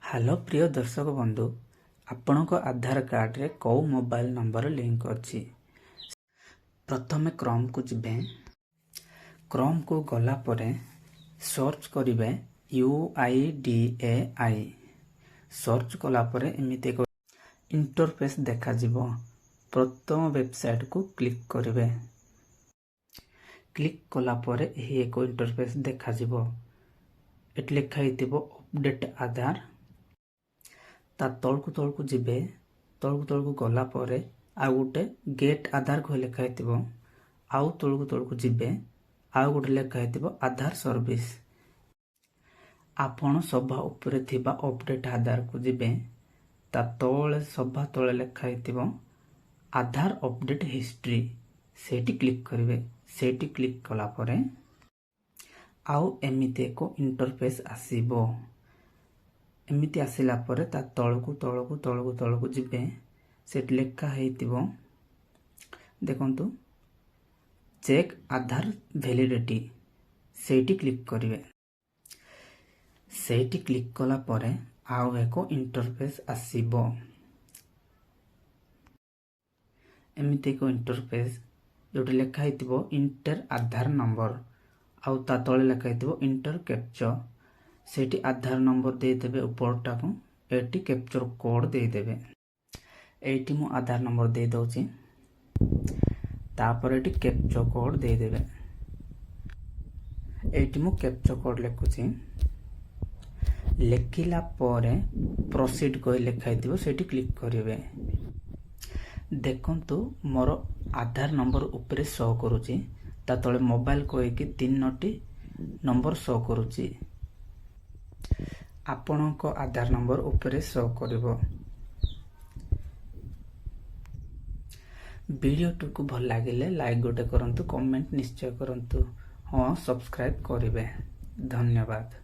Hello प्रिय दर्शक बंधु आपणक आधार कार्ड रे कौ मोबाइल नंबर लिंक अच्छी। प्रथमे क्रोम को जिबे क्रोम को गला परे सर्च करिवे UIDAI सर्च कला परे एमिते को इंटरफेस देखा जिवो। प्रथम वेबसाइट को क्लिक करिवे। क्लिक कला परे एही एको इंटरफेस देखा जिवो। एट लिखा हितिबो अपडेट आधार। ता तलकू जिबे तलकू गला परे आउ गोटे गेट आधार को लिखा हितिबो। आउ तलकू जिबे आउ गोटे लिखा हितिबो आधार सर्विस। आपण सभा उपरे थिबा अपडेट आधार को जिबे ता तळे सभा तळे लिखा हितिबो आधार अपडेट हिस्ट्री सेठी क्लिक करिवे। सेठी क्लिक कला परे आउ एमिते को इंटरफेस आसीबो। एमिति आसिला परे ता तळकू जिबे सेट लेखा हेतिबो देखंतु चेक आधार वैलिडिटी सेठी क्लिक करिवे। सेठी क्लिक कला परे आउ एको इंटरफेस आसीबो। एमिति को इंटरफेस जोटे लेखा हेतिबो इंटर आधार नंबर आउ ता तळे लेखा हेतिबो इंटर कैप्चा। सेठी आधार नंबर दे देबे उपरटा को एटी कैप्चर कोड दे देबे। एटी मु आधार नंबर दे दउची तापर एटी कैप्चर कोड दे देबे। एटी मु कैप्चर कोड लेखुची लेखिला परे प्रोसीड को लेखा हितिबो सेठी क्लिक करिवे। देखंतु मोर आधार नंबर ऊपर शो करूची ता तळे मोबाइल कोइकी 3टी नंबर शो करूची। आपणक आधार नंबर ऊपर शो करिवो। वीडियो को भल लागिले लाइक गोटे करंतु, कमेंट निश्चय करंतु, हाँ सब्सक्राइब करिवे। धन्यवाद।